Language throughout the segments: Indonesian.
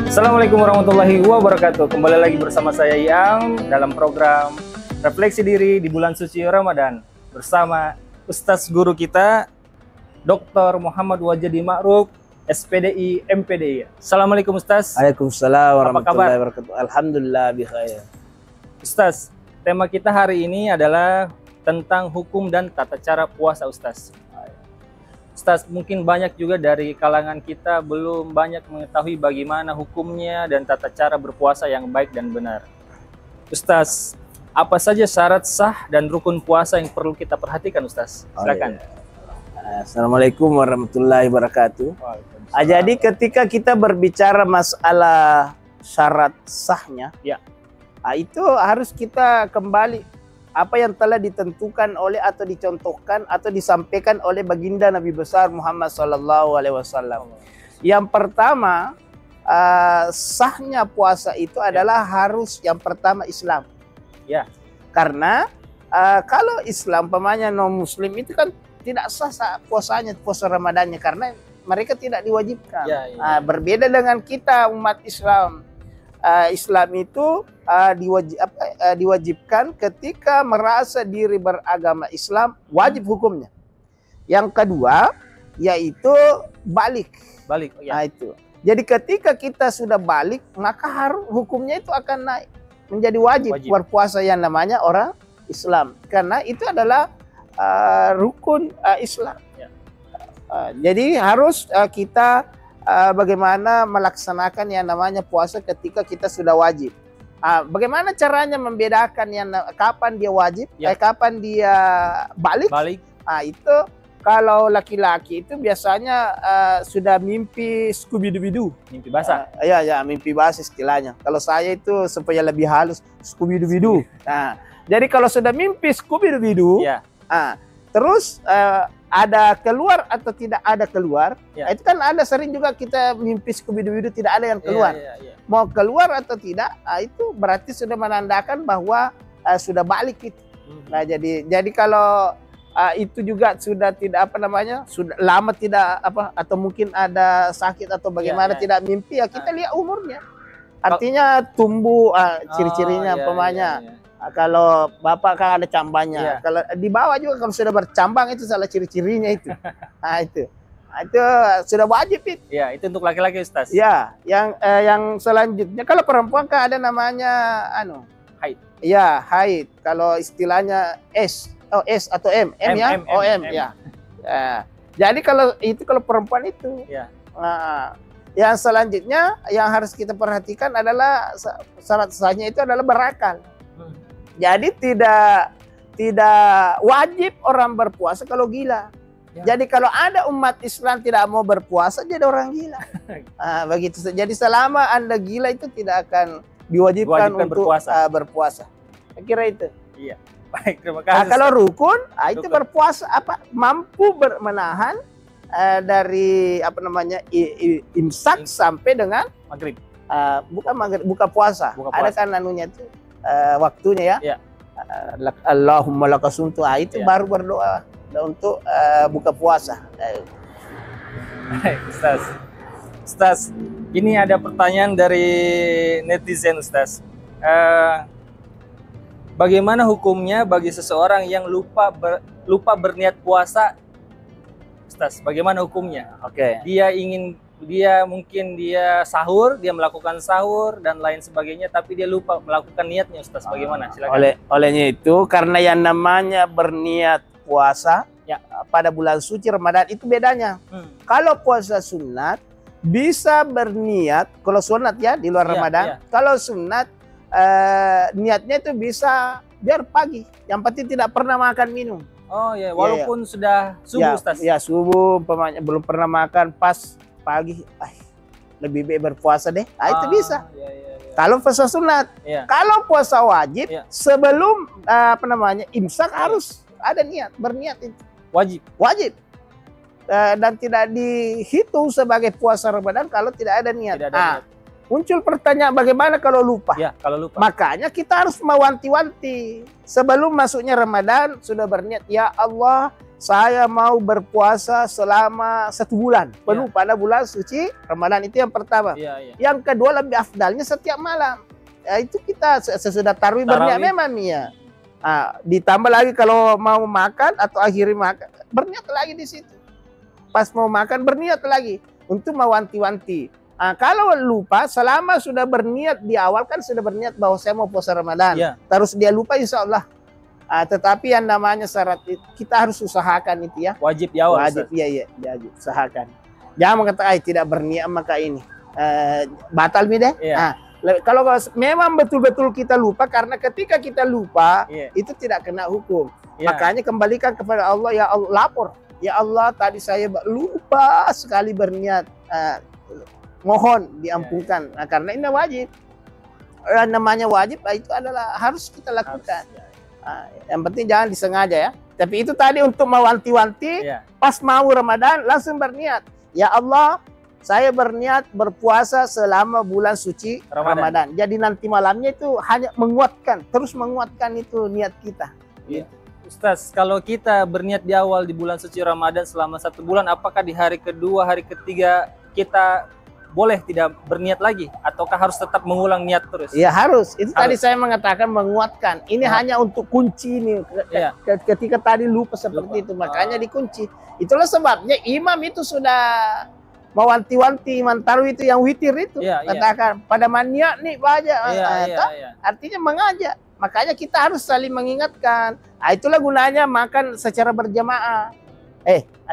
Assalamualaikum warahmatullahi wabarakatuh. Kembali lagi bersama saya Iam dalam program Refleksi Diri di Bulan Suci Ramadan bersama Ustadz Guru kita Dr. Muhammad Wajadi Ma'ruf, SPDI MPDI. Assalamualaikum Ustadz. Waalaikumsalam warahmatullahi wabarakatuh. Alhamdulillah bikhair. Ustadz, tema kita hari ini adalah tentang hukum dan tata cara puasa Ustadz. Ustadz, mungkin banyak juga dari kalangan kita belum banyak mengetahui bagaimana hukumnya dan tata cara berpuasa yang baik dan benar. Ustadz, apa saja syarat sah dan rukun puasa yang perlu kita perhatikan Ustadz? Silakan. Assalamualaikum warahmatullahi wabarakatuh. Jadi ketika kita berbicara masalah syarat sahnya, itu harus kita kembali apa yang telah ditentukan oleh atau dicontohkan atau disampaikan oleh baginda Nabi besar Muhammad SAW. Yang pertama, sahnya puasa itu adalah harus yang pertama Islam. Ya. Karena kalau Islam pemanya non Muslim itu kan tidak sah puasanya, puasa Ramadannya karena mereka tidak diwajibkan. Berbeda dengan kita umat Islam. Islam itu diwajibkan ketika merasa diri beragama Islam, wajib hukumnya. Yang kedua yaitu balik. Itu. Jadi ketika kita sudah balik, maka harus hukumnya itu akan naik menjadi wajib berpuasa yang namanya orang Islam, karena itu adalah rukun Islam. Jadi harus kita bagaimana melaksanakan yang namanya puasa ketika kita sudah wajib. Bagaimana caranya membedakan yang kapan dia wajib, kapan dia balik? Itu kalau laki-laki itu biasanya sudah mimpi Scooby-Doo. Mimpi basah? Mimpi basah istilahnya. Kalau saya itu supaya lebih halus, Scooby-Doo. Nah, jadi kalau sudah mimpi Scooby-Doo, terus ada keluar atau tidak ada keluar, itu kan ada sering juga kita mimpi Scooby-Doo tidak ada yang keluar. Mau keluar atau tidak, itu berarti sudah menandakan bahwa sudah balik itu. Nah, jadi kalau itu juga sudah tidak sudah lama tidak atau mungkin ada sakit atau bagaimana tidak mimpi, kita lihat umurnya. Artinya tumbuh ciri-cirinya pemanya. Kalau bapak kan ada cambangnya, kalau di bawah juga kalau sudah bercambang itu salah ciri-cirinya itu. Itu sudah wajib itu. Itu untuk laki-laki Ustaz. Yang selanjutnya kalau perempuan kan ada namanya haid. Haid. Kalau istilahnya S atau M ya. Jadi kalau perempuan itu. Nah, yang selanjutnya yang harus kita perhatikan adalah syarat sahnya itu adalah berakal. Jadi tidak wajib orang berpuasa kalau gila. Jadi kalau ada umat Islam tidak mau berpuasa jadi orang gila. Begitu. Jadi selama Anda gila itu tidak akan diwajibkan untuk berpuasa. Saya kira itu. Iya. Baik, terima kasih. Kalau rukun, itu berpuasa mampu menahan dari imsak sampai dengan maghrib. Bukan maghrib, buka puasa. Ada kan anunya itu. Waktunya Allahumma lakasumtu, itu baru berdoa untuk buka puasa. Ustaz, ini ada pertanyaan dari netizen Ustaz. Bagaimana hukumnya bagi seseorang yang lupa berniat puasa, Ustaz? Bagaimana hukumnya? Dia mungkin sahur, dia melakukan sahur dan lain sebagainya, tapi dia lupa melakukan niatnya, Ustaz. Bagaimana? Silakan. Olehnya itu karena yang namanya berniat puasa pada bulan suci Ramadan itu bedanya. Kalau puasa sunat bisa berniat, kalau sunat di luar Ramadan. Kalau sunat niatnya itu bisa biar pagi. Yang penting tidak pernah makan minum. Walaupun sudah subuh, Ustaz. Subuh, belum pernah makan pas pagi, lebih baik berpuasa deh. Itu bisa. Kalau puasa sunat. Kalau puasa wajib, sebelum imsak harus ada niat, berniat itu. Wajib. Dan tidak dihitung sebagai puasa Ramadan kalau tidak ada niat. muncul pertanyaan bagaimana kalau lupa? Ya, kalau lupa. Makanya kita harus mewanti-wanti. Sebelum masuknya Ramadan sudah berniat, ya Allah, saya mau berpuasa selama 1 bulan penuh pada bulan suci Ramadan. Itu yang pertama. Yang kedua, lebih afdalnya setiap malam. Ya, itu kita sesudah tarawih berniat memang ya. Ditambah lagi kalau mau makan atau akhiri makan, berniat lagi di situ. Pas mau makan berniat lagi untuk mewanti-wanti. Kalau lupa, selama sudah berniat di awal kan sudah berniat bahwa saya mau puasa Ramadan. Terus dia lupa, insya Allah. Tetapi yang namanya syarat kita harus usahakan itu ya. Wajib ya. Wajib ya, wajib usahakan. Jangan mengatakan tidak berniat maka ini batal beda. Kalau memang betul-betul kita lupa, karena ketika kita lupa itu tidak kena hukum. Makanya kembalikan kepada Allah, ya Allah, lapor. Ya Allah, tadi saya lupa sekali berniat, mohon diampunkan. Karena ini wajib. Namanya wajib, itu adalah harus kita lakukan. Yang penting jangan disengaja ya. Tapi itu tadi untuk mewanti-wanti, pas mau Ramadan langsung berniat. Ya Allah, saya berniat berpuasa selama bulan suci Ramadan. Jadi nanti malamnya itu hanya menguatkan, terus menguatkan itu niat kita. Ustaz, kalau kita berniat di awal di bulan suci Ramadan selama 1 bulan, apakah di hari kedua, hari ketiga kita boleh tidak berniat lagi? Ataukah harus tetap mengulang niat terus? Ya harus. Itu harus. Tadi saya mengatakan menguatkan. Ini hanya untuk kunci nih. Ketika tadi lupa seperti itu, makanya dikunci. Itulah sebabnya imam itu sudah mewanti-wanti iman tarawih itu yang witir itu. Katakan pada mania nih banyak. Artinya mengajak. Makanya kita harus saling mengingatkan. Itulah gunanya makan secara berjamaah.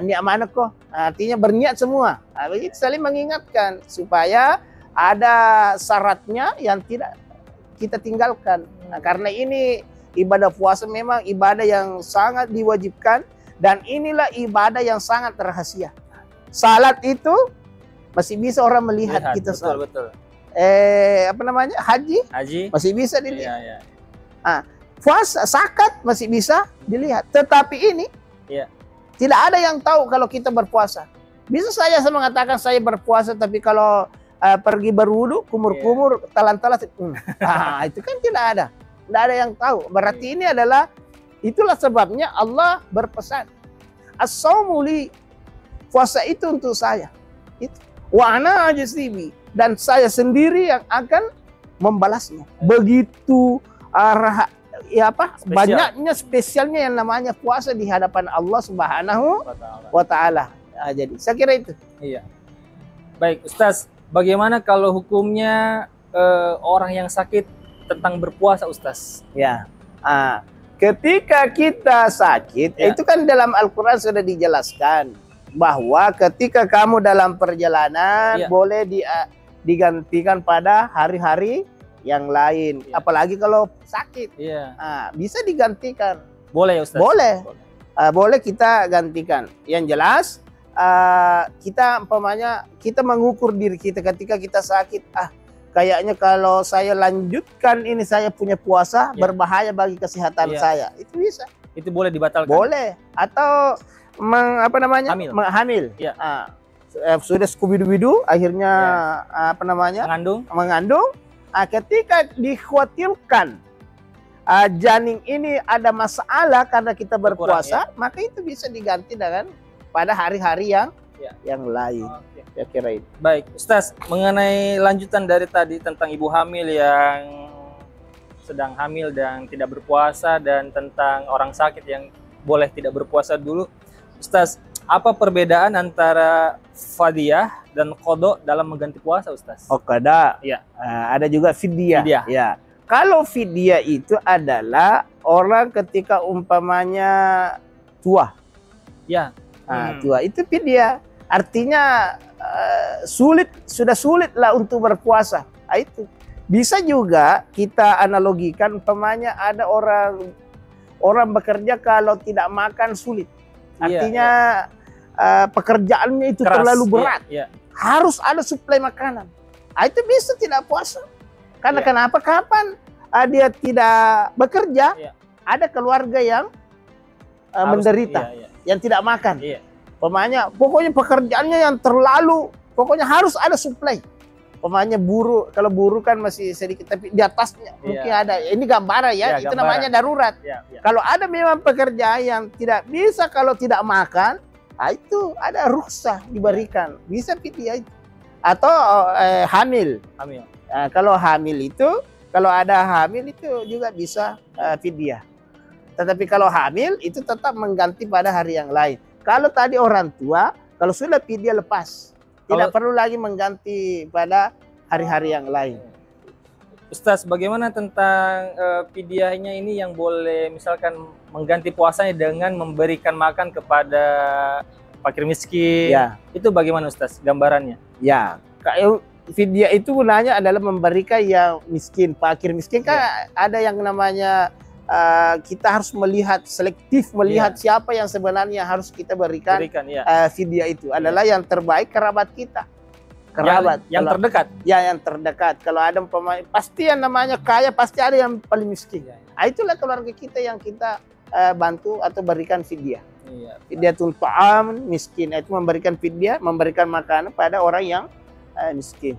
Niat mana kok? Artinya berniat semua. Begitu saling mengingatkan supaya ada syaratnya yang tidak kita tinggalkan. Karena ini ibadah puasa memang ibadah yang sangat diwajibkan, dan inilah ibadah yang sangat rahasia. Salat itu masih bisa orang melihat kita salat. Betul. Apa namanya? Haji masih bisa dilihat. Puasa, zakat masih bisa dilihat. Tetapi ini tidak ada yang tahu kalau kita berpuasa. Bisa saja saya mengatakan saya berpuasa, tapi kalau pergi berwudu, kumur-kumur, talan-talan, itu kan tidak ada. Tidak ada yang tahu. Berarti ini adalah, itulah sebabnya Allah berpesan, as-shaumu li, puasa itu untuk saya. Wa ana ajzibi, dan saya sendiri yang akan membalasnya. Begitu banyaknya spesialnya yang namanya puasa di hadapan Allah Subhanahu wa Ta'ala. Jadi saya kira itu. Baik Ustaz, bagaimana kalau hukumnya orang yang sakit tentang berpuasa Ustaz? Ketika kita sakit, itu kan dalam Al-Quran sudah dijelaskan bahwa ketika kamu dalam perjalanan boleh digantikan pada hari-hari yang lain, apalagi kalau sakit, bisa digantikan. Boleh ya Ustaz? Boleh kita gantikan. Yang jelas kita umpamanya kita mengukur diri kita ketika kita sakit. Kayaknya kalau saya lanjutkan ini saya punya puasa berbahaya bagi kesehatan saya. Itu bisa. Itu boleh dibatalkan. Boleh. Atau hamil. Sudah skubidu-bidu akhirnya mengandung. Ketika dikhawatirkan janin ini ada masalah karena kita berpuasa, maka itu bisa diganti dengan pada hari-hari yang lain. Saya kira itu. Baik, Ustaz, mengenai lanjutan dari tadi tentang ibu hamil yang sedang hamil dan tidak berpuasa, dan tentang orang sakit yang boleh tidak berpuasa dulu, Ustaz, apa perbedaan antara fadiyah dan qada dalam mengganti puasa, Ustaz? Qada. Ada juga fidyah. Kalau fidyah itu adalah orang ketika umpamanya tua. Tua itu fidyah. Artinya sudah sulit lah untuk berpuasa. Itu bisa juga kita analogikan umpamanya ada orang bekerja kalau tidak makan sulit. Artinya pekerjaannya itu keras, terlalu berat. Harus ada suplai makanan. Itu bisa tidak puasa. Karena kenapa? Kapan dia tidak bekerja, ada keluarga yang menderita, yang tidak makan. Pokoknya pekerjaannya yang terlalu, pokoknya harus ada suplai. Pemainnya buru, kalau buru kan masih sedikit, tapi di atasnya mungkin ada. Ini gambaran ya, itu gambaran. Namanya darurat. Kalau ada memang pekerja yang tidak bisa kalau tidak makan, itu ada rukhsah diberikan, bisa fidyah itu. Atau hamil. Kalau hamil itu, kalau ada hamil itu juga bisa fidyah. Tetapi kalau hamil itu tetap mengganti pada hari yang lain. Kalau tadi orang tua, kalau sudah fidyah lepas. Tidak perlu lagi mengganti pada hari-hari yang lain. Ustaz, bagaimana tentang fidyahnya ini yang boleh misalkan mengganti puasanya dengan memberikan makan kepada fakir miskin? Ya. Itu bagaimana Ustaz gambarannya? Ya, fidyah itu gunanya adalah memberikan yang miskin, fakir miskin kan ada yang namanya kita harus melihat selektif melihat siapa yang sebenarnya harus kita berikan fidyah itu adalah yang terbaik kerabat kita, yang terdekat. Ya, yang terdekat. Kalau ada pemain pasti yang namanya kaya pasti ada yang paling miskin. Itulah keluarga kita yang kita bantu atau berikan fidyah. Fidyatul ta'am miskin itu memberikan fidyah, memberikan makanan pada orang yang miskin.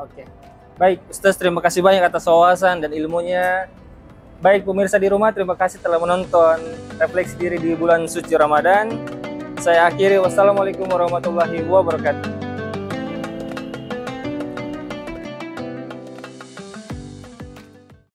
Oke. Baik, Ustaz, terima kasih banyak atas wawasan dan ilmunya. Baik pemirsa di rumah, terima kasih telah menonton Refleksi Diri di bulan suci Ramadan. Saya akhiri, wassalamualaikum warahmatullahi wabarakatuh.